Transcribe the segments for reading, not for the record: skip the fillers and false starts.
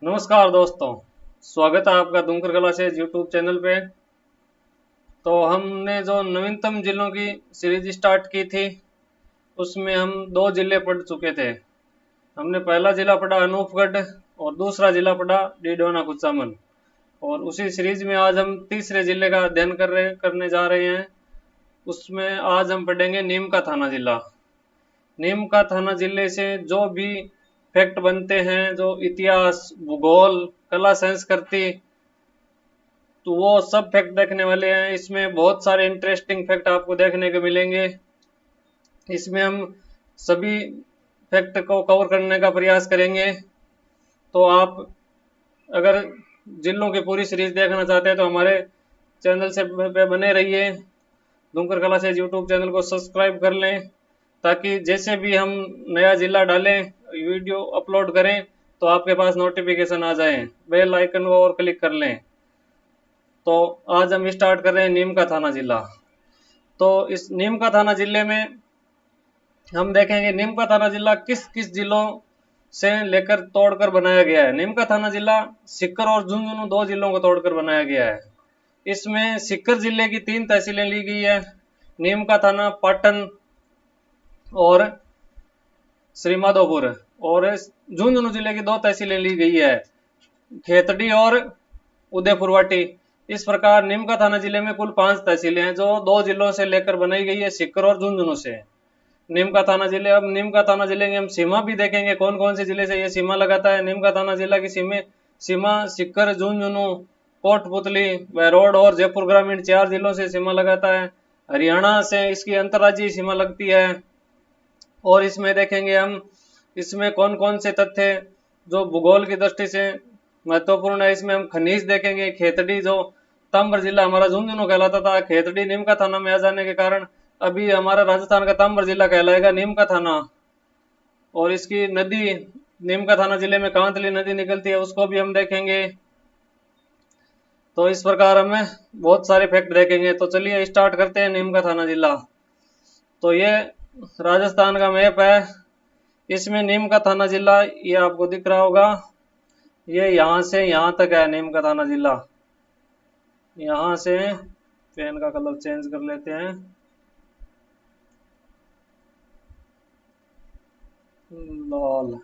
नमस्कार दोस्तों, स्वागत है आपका दुमकर कला से यूट्यूब चैनल पे। तो हमने जो नवीनतम जिलों की सीरीज स्टार्ट की थी, उसमें हम 2 जिले पढ़ चुके थे। हमने पहला जिला पढ़ा अनूपगढ़ और दूसरा जिला पढ़ा डीडवाना कुचामन। और उसी सीरीज में आज हम तीसरे जिले का अध्ययन करने जा रहे हैं। उसमें आज हम पढ़ेंगे नीम का थाना जिला। नीम का थाना जिले से जो भी फैक्ट बनते हैं, जो इतिहास, भूगोल, कला, संस्कृति, तो वो सब फैक्ट देखने वाले हैं। इसमें बहुत सारे इंटरेस्टिंग फैक्ट आपको देखने को मिलेंगे। इसमें हम सभी फैक्ट को कवर करने का प्रयास करेंगे। तो आप अगर जिलों की पूरी सीरीज देखना चाहते हैं तो हमारे चैनल से बने रहिए। दुमकर कला से यूट्यूब चैनल को सब्सक्राइब कर लें, ताकि जैसे भी हम नया जिला डालें, वीडियो अपलोड करें, तो आपके पास नोटिफिकेशन आ जाए। बेल आइकन को और क्लिक कर लें। तो आज हम स्टार्ट कर रहे हैं नीम का थाना जिला। तो इस नीम का थाना जिले में हम देखेंगे नीम का थाना जिला किस किस जिलों से लेकर तोड़कर बनाया गया है। नीम का थाना जिला सीकर और झुंझुनू 2 जिलों को तोड़कर बनाया गया है। इसमें सीकर जिले की 3 तहसीलें ली गई है। नीम का थाना, पाटन और श्रीमाधोपुर। और झुंझुनू जिले की 2 तहसीलें ली गई है, खेतड़ी और उदयपुरवाटी। इस प्रकार नीम का थाना जिले में कुल 5 तहसीलें हैं, जो 2 जिलों से लेकर बनाई गई है, सीकर और झुंझुनू से। नीम का थाना जिले, अब नीम का थाना जिले की हम सीमा भी देखेंगे, कौन कौन से जिले से ये सीमा लगाता है। नीम का थाना जिला की सीमा सीकर, झुंझुनू, कोटपुतली, बहरोड और जयपुर ग्रामीण 4 जिलों से सीमा लगाता है। हरियाणा से इसकी अंतर्राज्यीय सीमा लगती है। और इसमें देखेंगे हम, इसमें कौन कौन से तथ्य जो भूगोल की दृष्टि से महत्वपूर्ण है। इसमें हम खनिज देखेंगे। खेतड़ी, जो तांबर जिला हमारा झुंझुनू कहलाता था, खेतड़ी नीम का थाना में आ जाने के कारण अभी हमारा राजस्थान का तांबर जिला कहलाएगा नीम का थाना। और इसकी नदी, नीम का थाना जिले में कांतली नदी निकलती है, उसको भी हम देखेंगे। तो इस प्रकार हमें बहुत सारे फैक्ट देखेंगे। तो चलिए स्टार्ट करते हैं नीम का थाना जिला। तो ये राजस्थान का मैप है। इसमें नीम का थाना जिला, ये आपको दिख रहा होगा, ये यहाँ से यहाँ तक है नीम का थाना जिला। यहाँ से, पेन का कलर चेंज कर लेते हैं, लाल।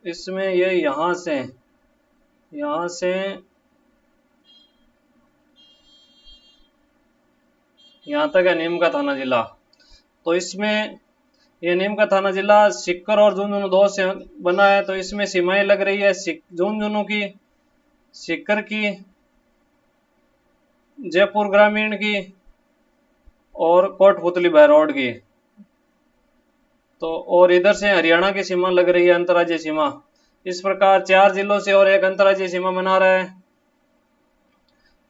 इसमें ये यहाँ से यहाँ तक है नीम का थाना जिला। तो इसमें ये नीम का थाना जिला सीकर और झुंझुनू 2 से बना है। तो इसमें सीमाएं लग रही है झुंझुनू की, सीकर की, जयपुर ग्रामीण की और कोटपुतली बहरोड की। तो और इधर से हरियाणा की सीमा लग रही है, अंतर्राज्यीय सीमा। इस प्रकार 4 जिलों से और एक अंतर्राज्यीय सीमा बना रहा है।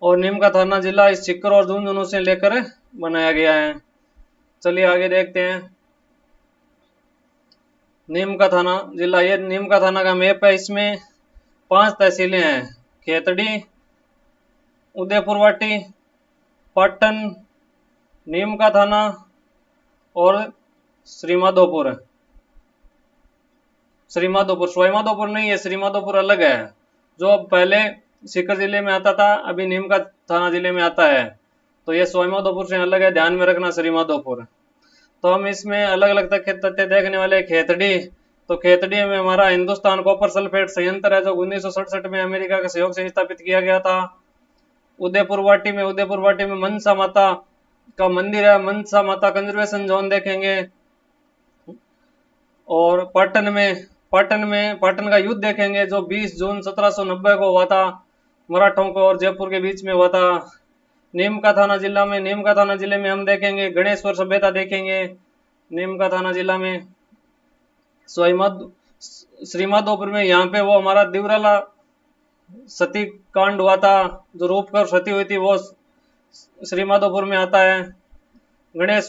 और नीम का थाना जिला इस सीकर और झुंझुनू से लेकर बनाया गया है। चलिए आगे देखते हैं। नीम का थाना जिला, ये नीम का थाना का मैप है। इसमें 5 तहसीलें हैं, खेतड़ी, उदयपुरवाटी, पाटन, नीम का थाना और श्रीमाधोपुर। श्रीमाधोपुर नहीं है, श्रीमाधोपुर अलग है, जो अब पहले सीकर जिले में आता था, अभी नीम का थाना जिले में आता है। तो ये श्रीमाधोपुर से अलग है, ध्यान में रखना श्रीमाधोपुर। तो हम इसमें अलग अलग तथ्य देखने वाले। खेतड़ी, तो खेतड़ी में हमारा हिंदुस्तान कॉपर सल्फेट संयंत्र है, जो 1967 में अमेरिका के सहयोग से स्थापित किया गया था। उदयपुरवाटी में मनसा माता का मंदिर है, मनसा माता कंजर्वेशन जोन देखेंगे। और पाटन का युद्ध देखेंगे, जो 20 जून 1790 को हुआ था, मराठों को और जयपुर के बीच में हुआ था। नीम का थाना जिले में हम देखेंगे गणेश्वर सभ्यता देखेंगे। नीम का थाना जिला में श्रीमाधोपुर में, यहाँ पे वो हमारा दिवराला सती कांड हुआ था, जो रूपकर सती हुई थी, वो श्रीमाधोपुर में आता है। गणेश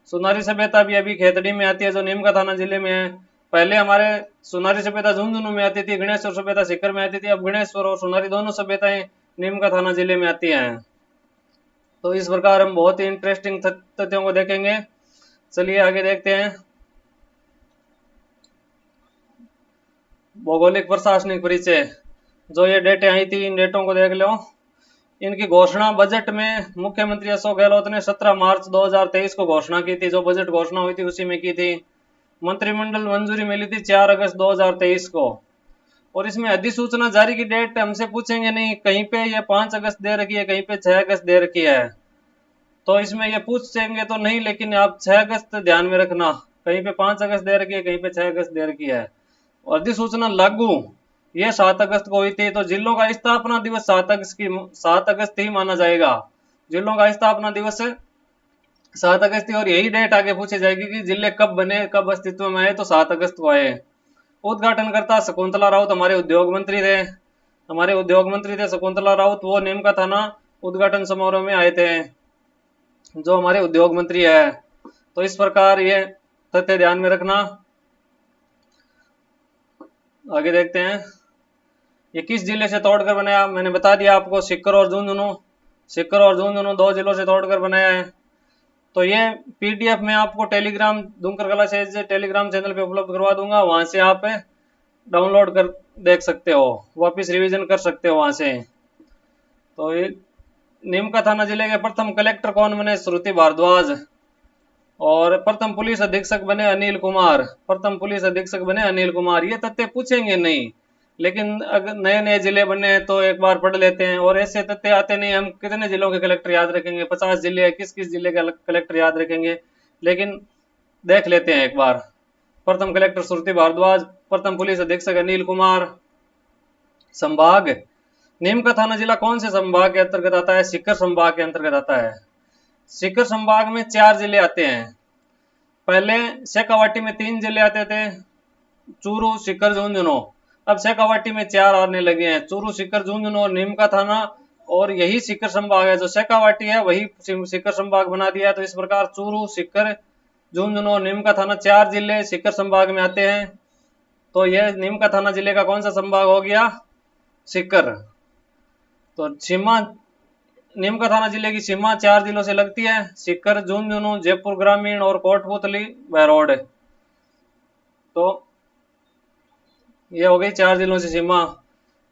सुनारी सभ्यता भी अभी खेतड़ी में आती है, जो नीम का थाना जिले में है। पहले हमारे सुनारी सभ्यता झुंझुनू में आती थी, गणेश्वर सभ्यता सीकर में आती थी। अब गणेश्वर और सुनारी दोनों सभ्यताएं नीम का थाना जिले में आती हैं। तो इस प्रकार हम बहुत ही इंटरेस्टिंग तथ्यों को देखेंगे। चलिए आगे देखते हैं। भौगोलिक प्रशासनिक परिचय, जो ये डेटें आई थी इन डेटों को देख लो। इनकी घोषणा बजट में मुख्यमंत्री अशोक गहलोत ने 17 मार्च 2023 को घोषणा की थी। जो बजट घोषणा हुई थी उसी में की थी। मंत्रिमंडल मंजूरी मिली थी 4 अगस्त 2023 को। और इसमें अधिसूचना जारी की डेट हमसे पूछेंगे नहीं, कहीं पे ये 5 अगस्त दे रखी है, कहीं पे 6 अगस्त दे रखी है। तो इसमें ये पूछेंगे तो नहीं, लेकिन आप 6 अगस्त ध्यान में रखना। कहीं पे 5 अगस्त दे रखी है, कहीं पे 6 अगस्त दे रखी है। अधिसूचना लागू ये 7 अगस्त को हुई थी। तो जिलों का स्थापना दिवस 7 अगस्त ही माना जाएगा। जिलों का स्थापना दिवस 7 अगस्त ही, और यही डेट आगे पूछी जाएगी कि जिले कब बने, कब अस्तित्व में आए। तो 7 अगस्त को आए। उद्घाटनकर्ता शकुंतला राउत हमारे उद्योग मंत्री थे। शकुंतला राउत। वो नीम का थाना उद्घाटन समारोह में आए थे, जो हमारे उद्योग मंत्री है। तो इस प्रकार ये तथ्य ध्यान में रखना। आगे देखते हैं। ये किस जिले से तोड़कर बनाया, मैंने बता दिया आपको, सीकर और झुंझुनू 2 जिलों से तोड़कर बनाया है। तो ये पीडीएफ में आपको टेलीग्राम दुमकर कला से टेलीग्राम चैनल पे उपलब्ध करवा दूंगा। वहां से आप डाउनलोड कर देख सकते हो, वापस रिवीजन कर सकते हो वहां से। तो ये नीमका थाना जिले के प्रथम कलेक्टर कौन बने? श्रुति भारद्वाज। और प्रथम पुलिस अधीक्षक बने अनिल कुमार। ये तथ्य पूछेंगे नहीं, लेकिन अगर नए नए जिले बने हैं तो एक बार पढ़ लेते हैं। और ऐसे तथ्य आते नहीं, हम कितने जिलों के कलेक्टर याद रखेंगे? 50 जिले हैं, किस किस जिले का कलेक्टर याद रखेंगे? लेकिन देख लेते हैं एक बार। प्रथम कलेक्टर श्रुति भारद्वाज, प्रथम पुलिस अधीक्षक अनिल कुमार। संभाग, नीमका थाना जिला कौन से संभाग के अंतर्गत आता है? सीकर संभाग के अंतर्गत आता है। सीकर संभाग में 4 जिले आते हैं। पहले शेखावाटी में 3 जिले आते थे, चूरू, सीकर, झुंझुनू। अब शेखावाटी में 4 आने लगे हैं, चूरू, सीकर, झुंझुनू और नीमका थाना। और यही सीकर संभाग है। जो शेखावाटी है वही सीकर संभाग बना दिया है। तो इस प्रकार चूरू, सीकर, झुंझुनू और नीमका थाना 4 जिले सीकर संभाग में आते हैं। तो यह नीमका थाना जिले का कौन सा संभाग हो गया? सीकर। तो सीमा, नीमका थाना जिले की सीमा 4 जिलों से लगती है, सीकर, झुंझुनू, जयपुर ग्रामीण और कोटपुतली बहरोड। तो ये हो गई 4 जिलों से सीमा।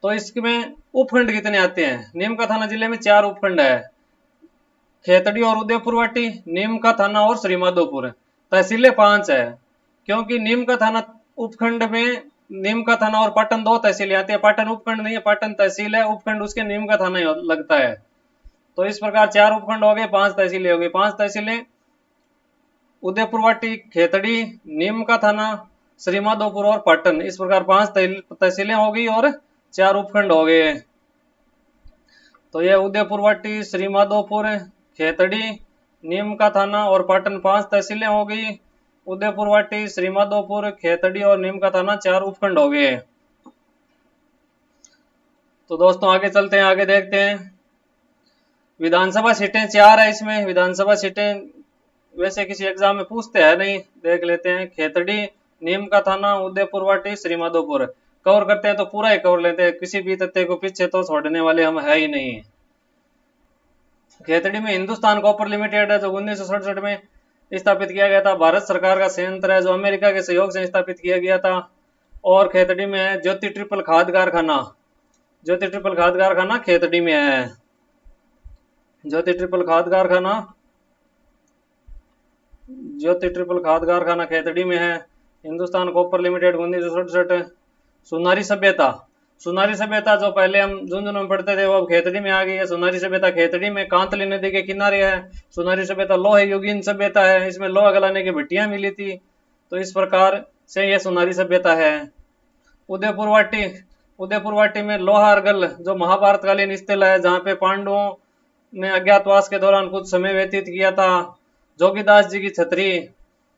तो इसमें उपखंड कितने आते हैं? नीमका थाना जिले में 4 उपखंड है, खेतड़ी और उदयपुरवाटी, नीमका थाना और श्रीमाधोपुर। तहसीलें 5 है, क्योंकि नीमका थाना उपखंड में नीमका थाना और पाटन 2 तहसीलें आती है। पाटन उपखंड नहीं है, पाटन तहसील है, उपखंड उसके नीमका थाना ही लगता है। तो इस प्रकार 4 उपखंड हो गए, 5 तहसीलें हो गई। 5 तहसीलें उदयपुरवाटी, खेतड़ी, नीमका थाना, श्रीमाधोपुर और पाटन। इस प्रकार 5 तहसीलें हो गई और 4 उपखंड हो गए। तो ये उदयपुरवाटी, श्रीमाधोपुर, खेतड़ी, नीमका थाना और पाटन 5 तहसीलें हो गई। उदयपुरवाटी, श्रीमाधोपुर, खेतड़ी और नीमका थाना 4 उपखंड हो गए। तो दोस्तों आगे चलते हैं, आगे देखते हैं। विधानसभा सीटें 4 है इसमें। विधानसभा सीटें वैसे किसी एग्जाम में पूछते हैं नहीं, देख लेते हैं। खेतड़ी, नीमका थाना, उदयपुरवाटी, श्रीमाधोपुर। कवर करते हैं तो पूरा ही कवर लेते हैं, किसी भी तथ्य को पीछे तो छोड़ने वाले हम है ही नहीं। खेतड़ी में हिंदुस्तान कॉपर लिमिटेड है, जो 1967 में स्थापित किया गया था। भारत सरकार का संयंत्र है, जो अमेरिका के सहयोग से स्थापित किया गया था। और खेतड़ी में है ज्योति ट्रिपल खाद कारखाना। ज्योति ट्रिपल खाद कारखाना खेतड़ी में है। ज्योति ट्रिपल खाद कारखाना खेतड़ी में है। Hindustan copper limited 1967। सुनारी सभ्यता जो पहले हम झुंझुनू में पढ़ते थे, वो अब खेतड़ी में आ गई है। सुनारी सभ्यता खेतड़ी में कांतली नदी के किनारे है। सुनारी सभ्यता लोहे युगीन सभ्यता है, इसमें लोहा गलाने की भट्टियां मिली थी। तो इस प्रकार से यह सुनारी सभ्यता है। उदयपुरवाटी में लोहारगल जो महाभारतकालीन स्थल है, जहाँ पे पांडवों ने अज्ञातवास के दौरान कुछ समय व्यतीत किया था। जोगीदास जी की छतरी,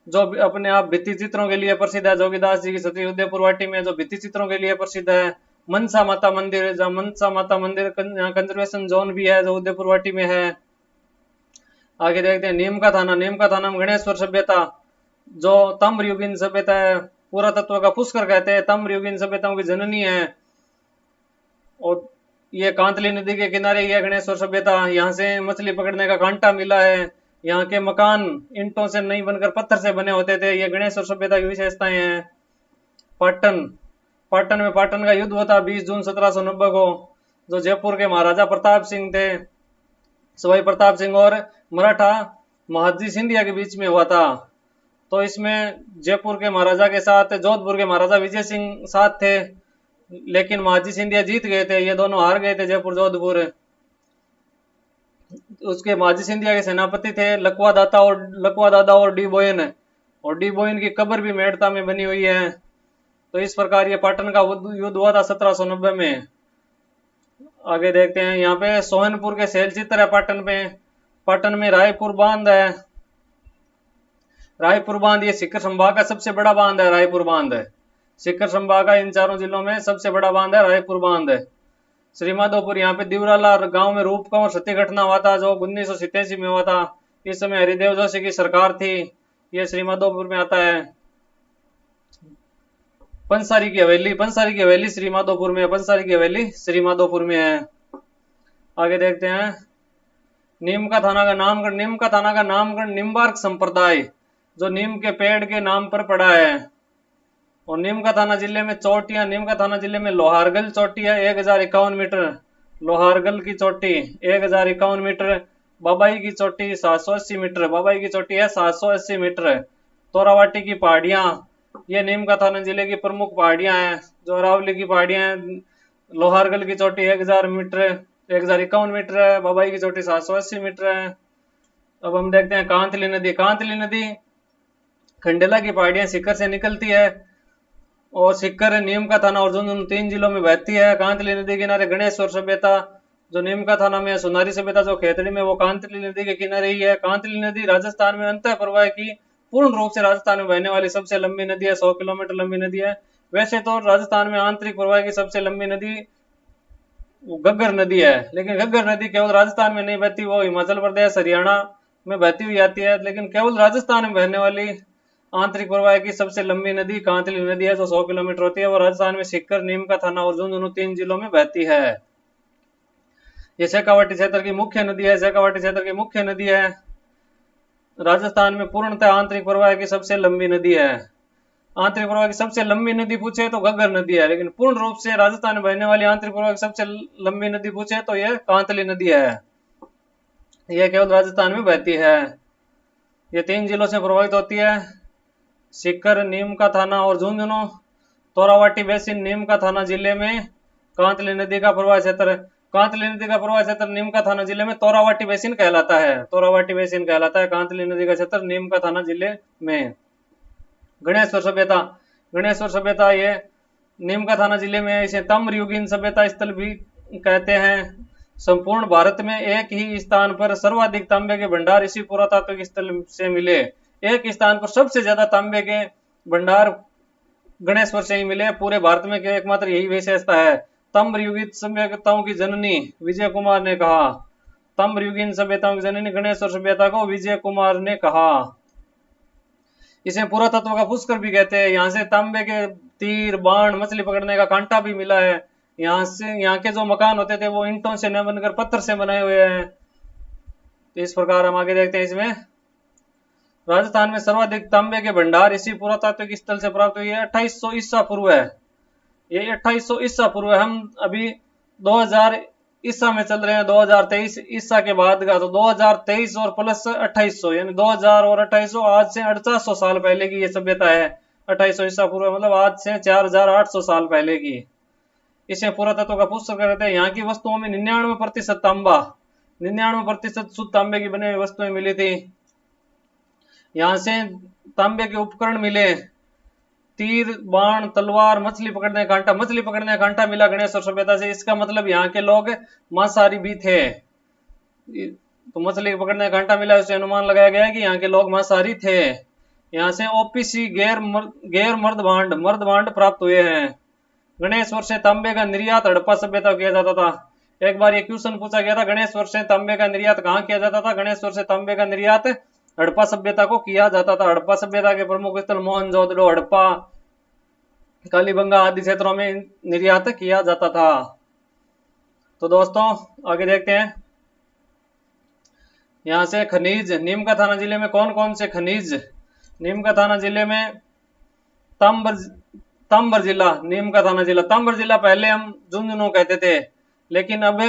जो अपने आप भित्ति चित्रों के लिए प्रसिद्ध है। जोगीदास जी की छतरी उदयपुरवाटी में जो भित्ति चित्रों के लिए प्रसिद्ध है। मनसा माता मंदिर, जहाँ मनसा माता मंदिर यहाँ कंजर्वेशन जोन भी है, जो उदयपुरवाटी में है। आगे देखते हैं नीमका थाना में गणेश्वर सभ्यता, जो ताम्रयुगीन सभ्यता है, पुरातत्व का पुष्कर कहते हैं, ताम्रयुगीन सभ्यताओं की जननी है। और ये कांतली नदी के किनारे यह गणेश्वर सभ्यता, यहाँ से मछली पकड़ने का कांटा मिला है। यहाँ के मकान ईंटों से नहीं बनकर पत्थर से बने होते थे। ये गणेश्वर सभ्यता की विशेषताएं हैं। पाटन, पाटन में पाटन का युद्ध हुआ था 20 जून 1790 को, जो जयपुर के महाराजा प्रताप सिंह थे, सवाई प्रताप सिंह और मराठा महादजी सिंधिया के बीच में हुआ था। तो इसमें जयपुर के महाराजा के साथ जोधपुर के महाराजा विजय सिंह साथ थे, लेकिन महादजी सिंधिया जीत गए थे। ये दोनों हार गए थे, जयपुर जोधपुर। उसके महादजी सिंधिया के सेनापति थे लकवा दादा और डी बोयन, और डी बोयन की कब्र भी मेड़ता में बनी हुई है। तो इस प्रकार ये पाटन का युद्ध हुआ था 1790 में। आगे देखते हैं, यहाँ पे सोहनपुर के शैल चित्र है पाटन पे। पाटन में रायपुर बांध है। रायपुर बांध ये सिक्कर संभाग का सबसे बड़ा बांध है। रायपुर बांध है सिक्कर संभाग का इन चारों जिलों में सबसे बड़ा बांध है, रायपुर बांध है। श्रीमाधोपुर, यहाँ पे दिवराला गांव में रूप कंवर सत्य घटना हुआ था, जो 1987 में हुआ था। इस समय हरिदेव जोशी की सरकार थी। ये श्रीमाधोपुर में आता है। पंसारी की हवेली श्रीमाधोपुर में है। पंसारी की हवेली श्रीमाधोपुर में है। आगे देखते हैं, नीम का थाना का नामकरण निम्बार्क संप्रदाय, जो नीम के पेड़ के नाम पर पड़ा है। और नीम का थाना जिले में चोटियां, नीम का थाना जिले में लोहारगल चोटी है 1051 मीटर, लोहारगल की चोटी 1051 मीटर। बाबाई की चोटी 780 मीटर, बाबाई की चोटी है 780 मीटर। तोरावाटी की पहाड़ियां, ये नीम का थाना जिले की प्रमुख पहाड़ियां हैं। जो अरावली की पहाड़ियां हैं, लोहारगल की चोटी 1000 मीटर 1051 मीटर है, बाबाई की चोटी 780 मीटर है। अब हम देखते हैं कांतली नदी। कांतली नदी खंडेला की पहाड़ियां सिक्कर से निकलती है, और सिक्कर, नीम का थाना और झुंझुनू 3 जिलों में बहती है। कांतली नदी किनारे गणेश्वर सभ्यता, जो नीम का थाना में है, सोनारी सभ्यता जो खेतड़ी में, वो कांतली नदी के किनारे ही है। कांतली नदी राजस्थान में अंतः प्रवाह की पूर्ण रूप से राजस्थान में बहने वाली सबसे लंबी नदी है, 100 किलोमीटर लंबी नदी है। वैसे तो राजस्थान में आंतरिक प्रवाह की सबसे लंबी नदी घग्गर नदी है, लेकिन घग्गर नदी केवल राजस्थान में नहीं बहती, वो हिमाचल प्रदेश हरियाणा में बहती हुई आती है। लेकिन केवल राजस्थान में बहने वाली आंतरिक प्रवाह की सबसे लंबी नदी कांतली नदी है, जो 100 किलोमीटर होती है। वो राजस्थान में सिक्कर, नीम का थाना और झुंझुनू 3 जिलों में बहती है। ये शेखावाटी क्षेत्र की मुख्य नदी है। शेखावाटी क्षेत्र की मुख्य नदी है, राजस्थान में पूर्णतः आंतरिक प्रवाह की सबसे लंबी नदी है। आंतरिक प्रवाह की सबसे लंबी नदी पूछे तो घग्गर नदी है, लेकिन पूर्ण रूप से राजस्थान में बहने वाली आंतरिक प्रवाह की सबसे लंबी नदी पूछे तो यह कांतली नदी है। यह केवल राजस्थान में बहती है। ये 3 जिलों से प्रभावित होती है, सिक्कर, नीम का थाना और झुंझुनू। तोरावाटी बेसिन नीम का थाना जिले में कांतली नदी का प्रवाह क्षेत्र, कांतली नदी का प्रवाह क्षेत्र नीम का थाना जिले में तोरावाटी बेसिन कहलाता है। तोरावाटी बेसिन कहलाता है कांतली नदी का क्षेत्र नीम का थाना जिले में। गणेश्वर सभ्यता, गणेश्वर सभ्यता ये नीम का थाना जिले में है। इसे ताम्रयुगीन सभ्यता स्थल भी कहते हैं। संपूर्ण भारत में एक ही स्थान पर सर्वाधिक तांबे के भंडार इसी पुरातात्विक स्थल से मिले। एक स्थान पर सबसे ज्यादा तांबे के भंडार गणेश्वर से ही मिले। पूरे भारत में एकमात्र यही विशेषता है। ताम्रयुगीन सभ्यताओं की जननी विजय कुमार ने कहा। ताम्रयुगीन सभ्यताओं की जननी गणेश्वर सभ्यता को विजय कुमार ने कहा। इसे पुरातत्व का पुष्कर भी कहते हैं। यहाँ से तांबे के तीर, बाण, मछली पकड़ने का कांटा भी मिला है। यहाँ के जो मकान होते थे वो ईंटों से न बनकर पत्थर से बनाए हुए हैं। तो इस प्रकार हम आगे देखते हैं, इसमें राजस्थान में सर्वाधिक तांबे के भंडार इसी पुरातात्विक स्थल से प्राप्त हुई है। 2800 ईसा पूर्व है। ये 2800 ईसा पूर्व है। हम अभी 2000 ईसा में चल रहे हैं, 2023 ईसा के बाद का। तो 2023 और प्लस 2800 यानी 2000 और 2800, आज से 4800 साल पहले की ये सभ्यता है। 2800 ईसा पूर्व मतलब आज से 4800 साल पहले की। इसे पुरातत्व का पुस्तक कहते हैं। यहाँ की वस्तुओं में 99% तांबा, 99% शुद्ध तांबे की बनी हुई वस्तुएं मिली थी। यहाँ से तांबे के उपकरण मिले, तीर, बाण, तलवार, मछली पकड़ने का कांटा। मछली पकड़ने का कांटा मिला गणेश्वर सभ्यता से। इसका मतलब यहाँ के लोग मांसाहारी भी थे। तो मछली पकड़ने का कांटा मिला, उससे अनुमान लगाया गया कि यहाँ के लोग मांसाहारी थे। यहाँ से ओपीसी गैर मर्द भांड प्राप्त हुए हैं। गणेश्वर से तांबे का निर्यात हड़प्पा सभ्यता किया जाता था। एक बार ये क्वेश्चन पूछा गया था, गणेश्वर से तांबे का निर्यात कहाँ किया जाता था? गणेश्वर से तांबे का निर्यात हड़प्पा सभ्यता को किया जाता था। हड़प्पा सभ्यता के प्रमुख स्थल मोहनजोदड़ो, हड़प्पा, कालीबंगा आदि क्षेत्रों में निर्यात किया जाता था। तो दोस्तों आगे देखते हैं, यहाँ से खनिज, नीम का थाना जिले में कौन कौन से खनिज? नीम का थाना जिले में तांबर, तांबर जिला, नीम का थाना जिला। तांबर जिला पहले हम झुंझुनू कहते थे, लेकिन अब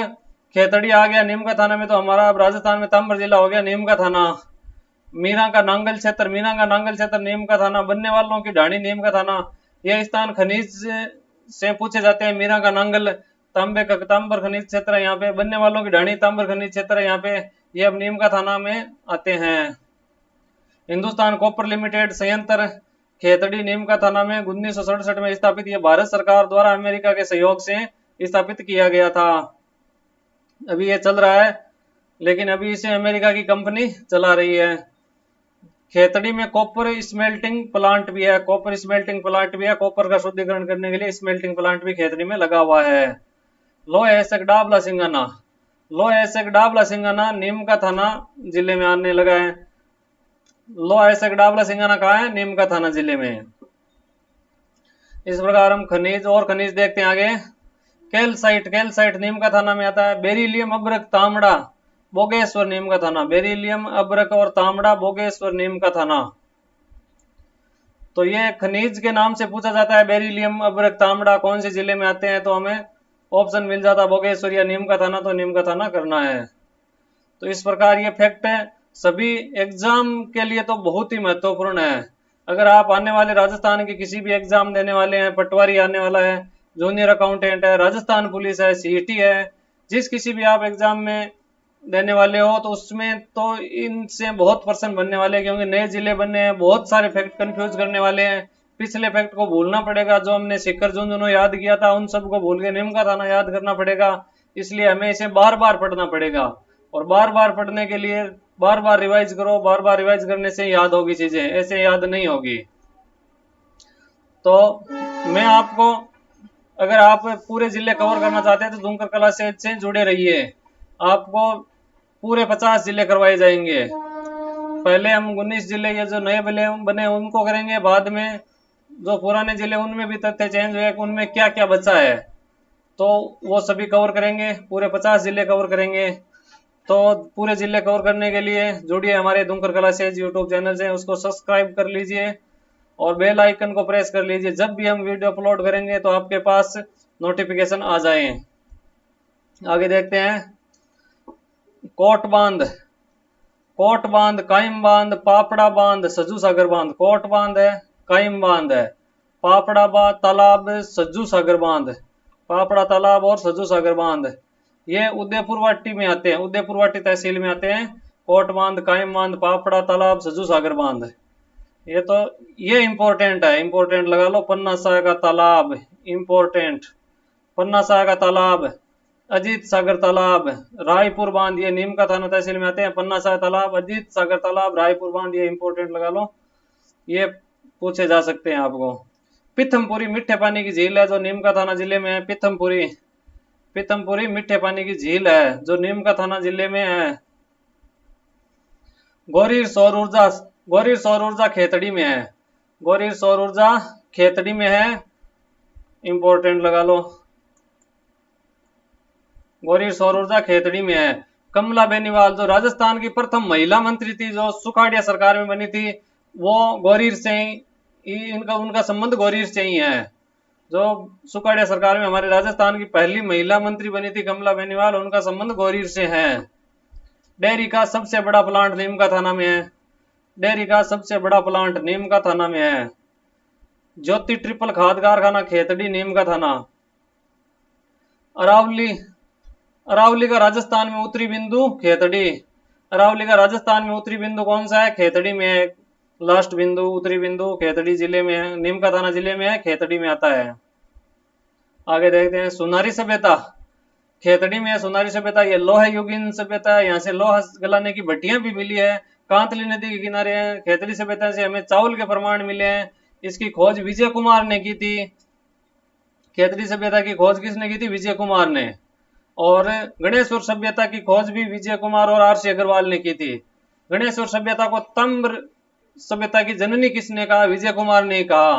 खेतड़ी आ गया नीम का थाना में, तो हमारा अब राजस्थान में तांबर जिला हो गया नीम का थाना। मीरा का नांगल क्षेत्र, मीरा का नांगल क्षेत्र नीम का थाना। बनने वालों की ढाणी नीम का थाना। यह स्थान खनिज से पूछे जाते हैं। मीरा का नांगल तांबे का तांबर खनिज क्षेत्र है यहाँ पे। बनने वालों की ढाणी तांबर खनिज क्षेत्र है यहाँ पे। ये अब नीम का थाना में आते हैं। हिंदुस्तान कॉपर लिमिटेड संयंत्र खेतड़ी नीम का थाना में 1967 में स्थापित। यह भारत सरकार द्वारा अमेरिका के सहयोग से स्थापित किया गया था। अभी ये चल रहा है, लेकिन अभी इसे अमेरिका की कंपनी चला रही है। खेतड़ी में कॉपर स्मेल्टिंग प्लांट भी है। कॉपर स्मेल्टिंग प्लांट भी है। कॉपर का शुद्धिकरण करने के लिए स्मेल्टिंग प्लांट भी खेतड़ी में लगा हुआ है। लोह ऐसक डाबला सिंगाना, लोह ऐसक डाबला सिंगाना नीम का थाना जिले में आने लगा है। लोह ऐसक डाबला सिंगाना कहाँ है? नीम का थाना जिले में। इस प्रकार हम खनिज और खनिज देखते हैं आगे। कैलसाइट, कैलसाइट नीम का थाना में आता है। बेरिलियम, अब्रक, तांबड़ा, बोगेश्वर नीम का थाना। बेरिलियम, अब्रक और तांबड़ा, बोगेश्वर नीम का थाना। तो ये खनिज के नाम से पूछा जाता है। बेरिलियम, अब्रक, तांबड़ा कौन से जिले में आते हैं, तो हमें ऑप्शन मिल जाता बोगेश्वर या नीम का थाना, तो नीम का थाना करना है। तो इस प्रकार ये फैक्ट है, सभी एग्जाम के लिए तो बहुत ही महत्वपूर्ण है। अगर आप आने वाले राजस्थान के किसी भी एग्जाम देने वाले हैं, पटवारी आने वाला है, जूनियर अकाउंटेंट है, राजस्थान पुलिस है, सीईटी है, जिस किसी भी आप एग्जाम में देने वाले हो, तो उसमें तो इनसे बहुत पर्सन बनने वाले हैं, क्योंकि नए जिले बनने हैं। बहुत सारे फैक्ट कंफ्यूज करने वाले हैं। पिछले फैक्ट को भूलना पड़ेगा। जो हमने सीकर झुंझुनू याद किया था, उन सबको भूल के नीम का थाना याद करना पड़ेगा। इसलिए हमें इसे बार बार पढ़ना पड़ेगा, और बार बार पढ़ने के लिए बार बार रिवाइज करो। बार बार रिवाइज करने से याद होगी चीजें, ऐसे याद नहीं होगी। तो मैं आपको, अगर आप पूरे जिले कवर करना चाहते हैं, तो धूमकर कला से जुड़े रहिए। आपको पूरे 50 जिले करवाए जाएंगे। पहले हम 19 जिले, ये जो नए जिले बने उनको करेंगे। बाद में जो पुराने जिले, उनमें भी तथ्य चेंज हुए, उनमें क्या क्या बचा है, तो वो सभी कवर करेंगे। पूरे 50 जिले कवर करेंगे। तो पूरे जिले कवर करने के लिए जुड़िए हमारे धूमकर कला से यूट्यूब चैनल से। उसको सब्सक्राइब कर लीजिए और बेल आइकन को प्रेस कर लीजिए। जब भी हम वीडियो अपलोड करेंगे तो आपके पास नोटिफिकेशन आ जाए। आगे देखते हैं। कोट बांध, कोट बांध, कायम बांध, पापड़ा बांध, सज्जू सागर बांध। कोट बांध है, कायम बांध है, पापड़ा बांध तालाब, सज्जू सागर बांध। पापड़ा तालाब और सज्जू सागर बांध ये उदयपुर वाटी में आते हैं, उदयपुर वाटी तहसील में आते हैं। कोट बांध, कायम बांध, पापड़ा तालाब, सज्जू सागर बांध। ये तो ये इंपॉर्टेंट है, इंपॉर्टेंट लगा लो। पन्ना सागर का तालाब इंपॉर्टेंट, पन्ना सागर का तालाब, अजीत सागर तालाब, रायपुर बांध, ये नीम का थाना तहसील में आते हैं। पन्ना सागर तालाब, अजीत सागर तालाब, रायपुर बांध, ये इंपॉर्टेंट लगा लो, ये पूछे जा सकते हैं आपको। पिथमपुरी मीठे पानी की झील है, जो नीम का थाना जिले में है। पिथमपुरी, पिथमपुरी मीठे पानी की झील है, जो नीम का थाना जिले में है। गौरीर सौर ऊर्जा, गौरीर सौर ऊर्जा खेतड़ी में है। गौरीर सौर ऊर्जा खेतड़ी में है, इंपॉर्टेंट लगा लो। गौरीर सौर ऊर्जा खेतड़ी में है। कमला बेनीवाल, जो राजस्थान की प्रथम महिला मंत्री थी, जो सुखाड़िया सरकार में बनी थी, वो गौरीर से ही, इनका उनका संबंध गौरीर से ही है। जो सुखाड़िया सरकार में हमारे राजस्थान की पहली महिला मंत्री बनी थी कमला बेनीवाल, उनका संबंध गौरीर से है। डेयरी का सबसे बड़ा प्लांट नीम का थाना में है। डेयरी का सबसे बड़ा प्लांट नीम का थाना में है। ज्योति ट्रिपल खाद कारखाना खेतड़ी, नीम का थाना। अरावली, अरावली का राजस्थान में उत्तरी बिंदु खेतड़ी। अरावली का राजस्थान में उत्तरी बिंदु कौन सा है? खेतड़ी में है। लास्ट बिंदु उत्तरी बिंदु खेतड़ी जिले में है, नीम का थाना जिले में है, खेतड़ी में आता है। आगे देखते हैं। सुनारी सभ्यता खेतड़ी में है। सुनारी सभ्यता ये लोह युगीन सभ्यता है। यहाँ से लोहा गलाने की भट्टियां भी मिली है। कांतली नदी के किनारे है। खेतड़ी सभ्यता से हमें चावल के प्रमाण मिले हैं। इसकी खोज विजय कुमार ने की थी। खेतड़ी सभ्यता की खोज किसने की थी? विजय कुमार ने। और गणेश्वर सभ्यता की खोज भी विजय कुमार और आर सी अग्रवाल ने की थी। गणेश्वर सभ्यता को तम्र सभ्यता की जननी किसने कहा? विजय कुमार ने कहा।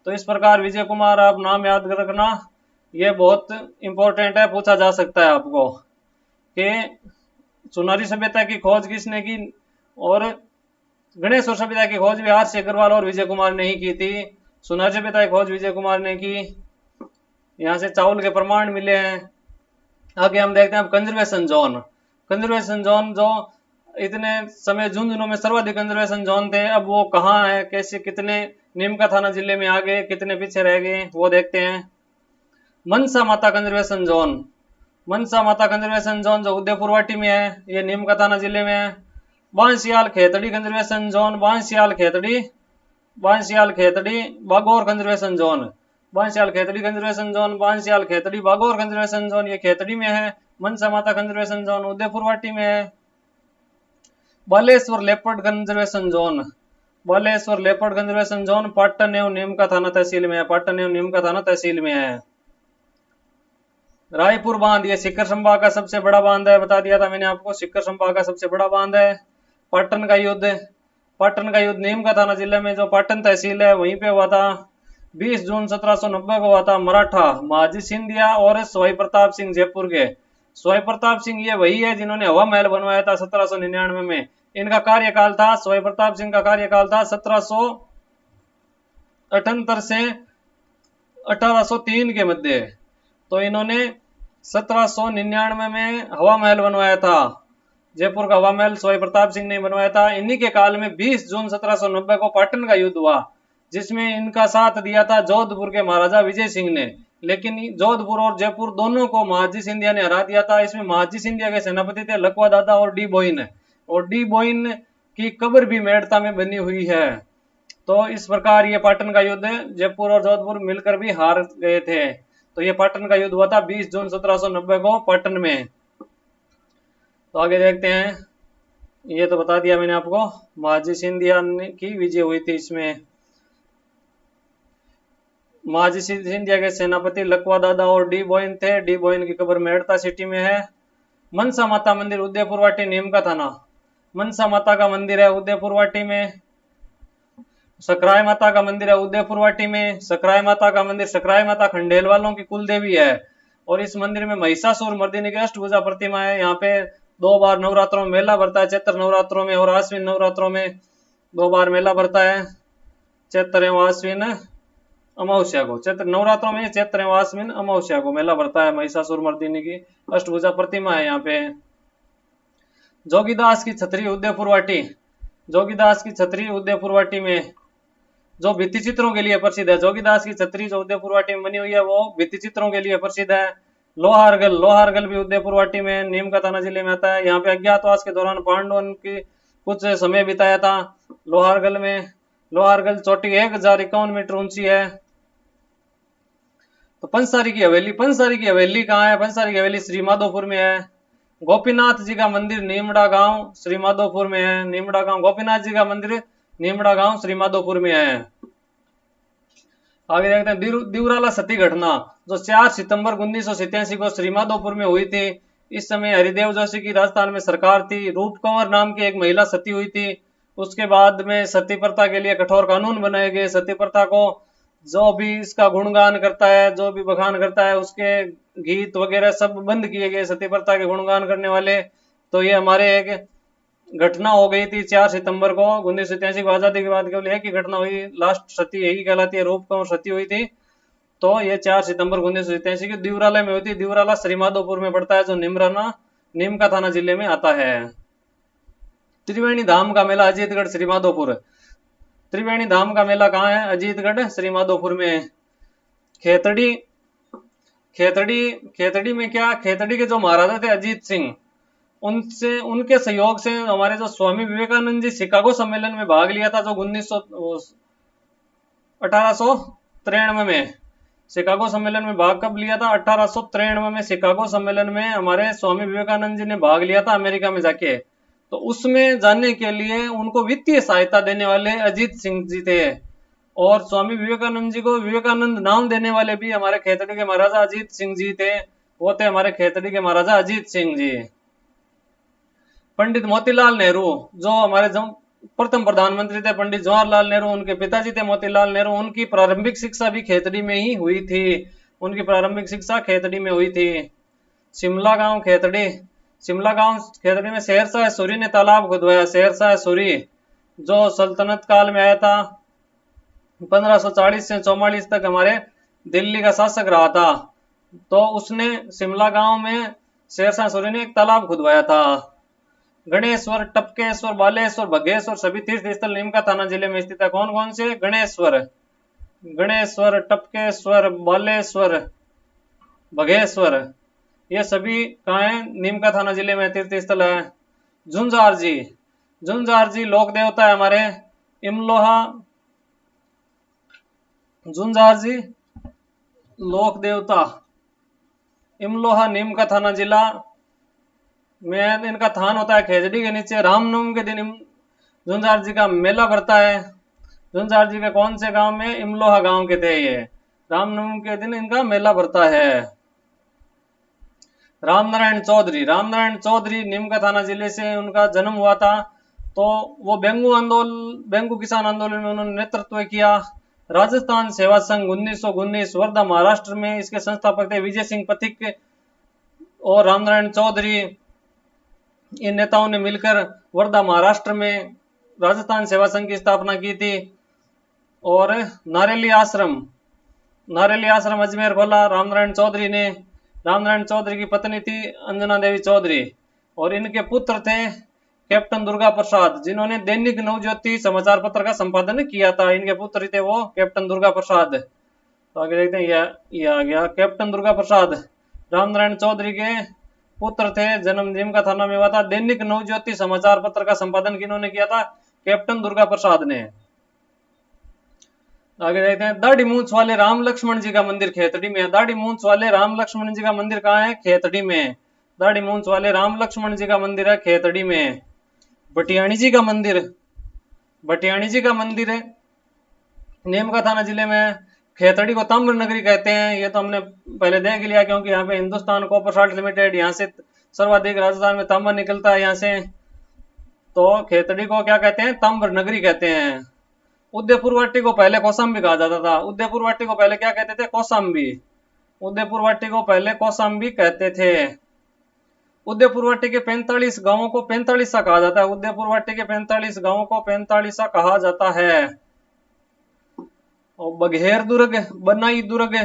तो इस प्रकार विजय कुमार आप नाम याद रखना, ये बहुत इंपॉर्टेंट है, पूछा जा सकता है आपको कि सुनारी सभ्यता की खोज किसने की? और गणेश और सभ्यता की खोज भी आर.सी. अग्रवाल और विजय कुमार ने ही की थी। सुनारी सभ्यता की खोज विजय कुमार ने की। यहाँ से चावल के प्रमाण मिले हैं। आगे हम देखते हैं अब कंजर्वेशन जोन। कंजर्वेशन जोन जो इतने समय झुंझुनू में सर्वाधिक कंजर्वेशन जोन थे, अब वो कहाँ है, कैसे, कितने नीम का थाना जिले में आ गए, कितने पीछे रह गए, वो देखते हैं। मनसा माता कंजर्वेशन जोन। मनसा माता कंजर्वेशन जोन जो उदयपुर वाटी में है, ये नीम का थाना जिले में है। Bansiyal Khetri conservation zone, Bansiyal Khetri, Bansiyal Khetri Bagor conservation zone, Bansiyal Khetri conservation zone, Bansiyal Khetri Bagor conservation zone, ये खेतड़ी में है। मनसा माता कंजर्वेशन जोन उदयपुर वाटी में है। Baleshwar leopard conservation zone, Baleshwar leopard conservation zone Patan एवं नीमका थाना तहसील में है, पाटन एवं नीमका थाना तहसील में है। रायपुर बांध, ये सिक्कर संभाग का सबसे बड़ा बांध है, बता दिया था मैंने आपको, सिक्कर संभाग का सबसे बड़ा बांध है। पाटन का युद्ध, पाटन का युद्ध नीम का थाना जिले में जो पाटन तहसील है वहीं पे हुआ था। 20 जून 1790 को हुआ था। मराठा महाजी सिंधिया और सवाई प्रताप सिंह जयपुर के। सवाई प्रताप सिंह ये वही है जिन्होंने हवा महल बनवाया था 1799 में। इनका कार्यकाल था, सवाई प्रताप सिंह का कार्यकाल था 1778 से 1803 के मध्य। तो इन्होंने 1799 में हवा महल बनवाया था। जयपुर का हवा महल सवाई प्रताप सिंह ने बनवाया था। इन्हीं के काल में 20 जून 1790 को पाटन का युद्ध हुआ, जिसमें इनका साथ दिया था जोधपुर के महाराजा विजय सिंह ने। लेकिन जोधपुर और जयपुर दोनों को महाजी सिंधिया ने हरा दिया था। इसमें महाजी सिंधिया के सेनापति थे लकवा दादा और डी बोइन, और डी बोइन की कब्र भी मेड़ता में बनी हुई है। तो इस प्रकार ये पाटन का युद्ध जयपुर और जोधपुर मिलकर भी हार गए थे। तो ये पाटन का युद्ध हुआ था 20 जून 1790 को पाटन में। तो आगे देखते हैं। ये तो बता दिया मैंने आपको, महाजी सिंधिया की विजय हुई थी इसमें। महाजी सिंधिया के सेनापति लकवा दादा और डी बोइन थे। डी बोइन की कब्र मेड़ता सिटी में है। मनसा माता मंदिर उदयपुर वाटी नीम का थाना। मनसा माता का मंदिर है उदयपुर वाटी में। सकराय माता का मंदिर है उदयपुर वाटी में। सकराय माता का मंदिर, सकराय माता खंडेल वालों की कुल देवी है, और इस मंदिर में महिषासुर मर्दिनी की अष्टभुजा प्रतिमा है। यहाँ पे 2 बार नवरात्रों में मेला भरता है, चैत्र नवरात्रों में और आश्विन नवरात्रों में 2 बार मेला भरता है। चैत्र एवं आश्विन अमावस्या को, चैत्र नवरात्रों में चैत्र एवं आश्विन अमावस्या को मेला भरता है। महिषासुर मर्दिनी की अष्टभुजा प्रतिमा है यहाँ पे। जोगीदास की छतरी उदयपुर वाटी, जोगीदास की छतरी उदयपुर वाटी में जो भित्ति चित्रों के लिए प्रसिद्ध है। जोगीदास की छतरी जो उदयपुर वाटी में बनी हुई है वो भित्ति चित्रों के लिए प्रसिद्ध है। लोहारगल, लोहारगल भी उदयपुर वाटी में नीम का थाना जिले में आता है। यहाँ पे अज्ञातवास के दौरान पांडवों की कुछ समय बिताया था लोहारगल में। लोहारगल चोटी 1051 मीटर ऊंची है। तो पंसारी की हवेली, पंसारी की हवेली कहाँ है? पंसारी की हवेली श्री माधोपुर में है। गोपीनाथ जी का मंदिर नीमड़ा गांव श्री माधोपुर में है। नीमड़ा गांव, गोपीनाथ जी का मंदिर नीमड़ा गांव श्री माधोपुर में है। आगे देखते हैं दिवराला सती घटना जो 4 सितंबर 1987 को श्री माधोपुर में हुई थी। इस समय हरिदेव जोशी की राजस्थान में सरकार थी। रूप कंवर नाम की एक महिला सती हुई थी। उसके बाद में सती प्रथा के लिए कठोर कानून बनाए गए। सती प्रथा को जो भी इसका गुणगान करता है, जो भी बखान करता है, उसके गीत वगैरह सब बंद किए गए सती प्रथा के गुणगान करने वाले। तो ये हमारे एक घटना हो गई थी 4 सितंबर को 1987 को। आजादी के बाद केवल एक ही घटना हुई, लास्ट सती यही कहलाती है, रूप कंवर सती हुई थी। तो ये 4 सितंबर 1987 की दिवराला में हुई थी। दिवराला श्री माधोपुर में पड़ता है जो नीम का थाना जिले में आता है। त्रिवेणी धाम का मेला अजीतगढ़ श्री माधोपुर। त्रिवेणी धाम का मेला कहाँ है? अजीतगढ़ श्री माधोपुर में। खेतड़ी, खेतड़ी, खेतड़ी में क्या, खेतड़ी के जो महाराजा थे अजीत सिंह, उनसे, उनके सहयोग से हमारे जो स्वामी विवेकानंद जी शिकागो सम्मेलन में भाग लिया था जो 1893 में। शिकागो सम्मेलन में भाग कब लिया था? 1893 में शिकागो सम्मेलन में हमारे स्वामी विवेकानंद जी ने भाग लिया था अमेरिका में जाके। तो उसमें जाने के लिए उनको वित्तीय सहायता देने वाले अजीत सिंह जी थे, और स्वामी विवेकानंद जी को विवेकानंद नाम देने वाले भी हमारे खेतड़ी के महाराजा अजीत सिंह जी थे। वो थे हमारे खेतड़ी के महाराजा अजीत सिंह जी। पंडित मोतीलाल नेहरू जो हमारे जो प्रथम प्रधानमंत्री थे, पंडित जवाहरलाल नेहरू, उनके पिताजी थे मोतीलाल नेहरू। उनकी प्रारंभिक शिक्षा भी खेतड़ी में ही हुई थी। उनकी प्रारंभिक शिक्षा खेतड़ी में हुई थी। शिमला गांव खेतड़ी, शिमला गांव खेतड़ी में शेरशाह सूरी ने तालाब खुदवाया। शेरशाह सूरी जो सल्तनत काल में आया था, 1540 से 44 तक हमारे दिल्ली का शासक रहा था, तो उसने शिमला गांव में शेरशाह सूरी ने एक तालाब खुदवाया था। गणेश्वर, टपकेश्वर, बालेश्वर, बघेश्वर सभी तीर्थ स्थल नीमका थाना जिले में स्थित है। कौन कौन से? गणेश्वर, गणेश्वर, टपकेश्वर, बालेश्वर, बघेश्वर, ये सभी कहाँ है? नीमका थाना जिले में तीर्थ स्थल है। झुंझार जी, झुंझार जी लोक देवता है हमारे इमलोहा। झुंझार जी लोक देवता इमलोहा, नीमका थाना जिला में इनका थान होता है खेजड़ी के नीचे। रामनवमी के दिन झुंझार जी का मेला भरता है। झुंझार जी के कौन से गांव में? इमलोहा गांव के थे ये। रामनवमी के दिन इनका मेला भरता है। रामनारायण चौधरी, रामनारायण चौधरी नीमका थाना जिले से उनका जन्म हुआ था, तो वो बेंगू किसान आंदोलन में उन्होंने नेतृत्व किया। राजस्थान सेवा संघ 1919 वर्धा महाराष्ट्र में इसके संस्थापक थे विजय सिंह पथिक और रामनारायण चौधरी। इन नेताओं ने मिलकर वर्धा महाराष्ट्र में राजस्थान सेवा संघ की स्थापना की थी। और नारेली आश्रम, नारेली आश्रम अजमेर खोला रामनारायण चौधरी ने। रामनारायण चौधरी की पत्नी थी अंजना देवी चौधरी और इनके पुत्र थे कैप्टन दुर्गा प्रसाद, जिन्होंने दैनिक नवज्योति समाचार पत्र का संपादन किया था। इनके पुत्र थे वो कैप्टन दुर्गा प्रसाद। तो आगे देखते हैं, यह आ गया कैप्टन दुर्गा प्रसाद, रामनारायण चौधरी के पुत्र थे। जन्म नीमका थाना में हुआ था। दैनिक नवज्योति समाचार पत्र का संपादन किन्होंने किया था? कैप्टन दुर्गा प्रसाद ने। आगे देखते हैं, दाढ़ी मूंछ वाले राम लक्ष्मण जी का मंदिर खेतड़ी में है। दाढ़ी मूंछ वाले राम लक्ष्मण जी का मंदिर कहाँ है? खेतड़ी में। दाढ़ी मूंछ वाले राम लक्ष्मण जी का मंदिर है खेतड़ी में। भटियाणी जी का मंदिर, भटियाणी जी का मंदिर है नीमका थाना जिले में। खेतड़ी को ताम्र नगरी कहते हैं, ये तो हमने पहले देख लिया, क्योंकि यहाँ पे हिंदुस्तान कॉपर साल्ट लिमिटेड, यहाँ से सर्वाधिक राजस्थान में तांबा निकलता है यहाँ से। तो खेतड़ी को क्या कहते हैं? ताम्र नगरी कहते हैं। उदयपुर वाटी को पहले कौशाम्बी कहा जाता था। उदयपुर वाटी को पहले क्या कहते थे? कौशाम्बी। उदयपुर वाटी को पहले कौशाम्बी कहते थे। उदयपुर वाटी के 45 गांवों को 45सा कहा जाता है। उदयपुर वाटी के 45 गांवों को 45सा कहा जाता है। और बघेर दुर्ग, बनाई दुर्ग,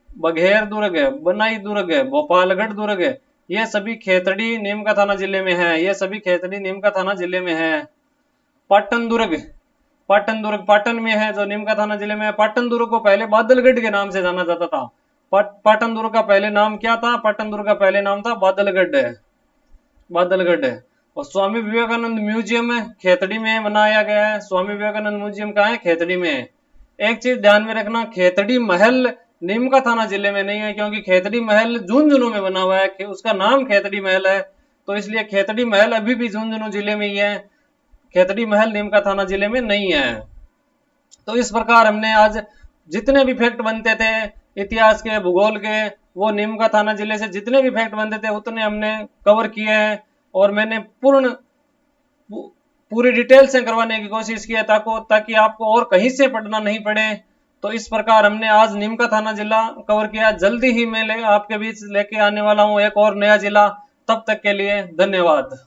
बघेर दुर्ग, बनाई दुर्ग, भोपालगढ़ दुर्ग, ये सभी खेतड़ी नीमका थाना जिले में है। ये सभी खेतड़ी नीमका थाना जिले में है। पाटन दुर्ग, पाटन दुर्ग पाटन में है, जो नीमका थाना जिले में है। पाटन दुर्ग को पहले बादलगढ़ के नाम से जाना जाता था। पाटन दुर्ग का पहले नाम क्या था? पाटन दुर्ग का पहले नाम था बादलगढ़, बादलगढ़। और स्वामी विवेकानंद म्यूजियम खेतड़ी में बनाया गया है। स्वामी विवेकानंद म्यूजियम कहाँ है? खेतड़ी में। एक चीज ध्यान में रखना, खेतड़ी महल नीमका थाना जिले में नहीं है, क्योंकि खेतड़ी महल झुंझुनू में बना हुआ है, उसका नाम खेतड़ी महल है, तो इसलिए खेतड़ी महल अभी भी झुंझुनू जिले में ही है। खेतड़ी महल नीमका थाना जिले में नहीं है। तो इस प्रकार हमने आज जितने भी फैक्ट बनते थे इतिहास के, भूगोल के, वो नीमका थाना जिले से जितने भी फैक्ट बनते थे उतने हमने कवर किए हैं। और मैंने पूरी डिटेल से करवाने की कोशिश की है ताकि आपको और कहीं से पढ़ना नहीं पड़े। तो इस प्रकार हमने आज नीमका थाना जिला कवर किया। जल्दी ही मैं आपके बीच लेके आने वाला हूँ एक और नया जिला। तब तक के लिए धन्यवाद।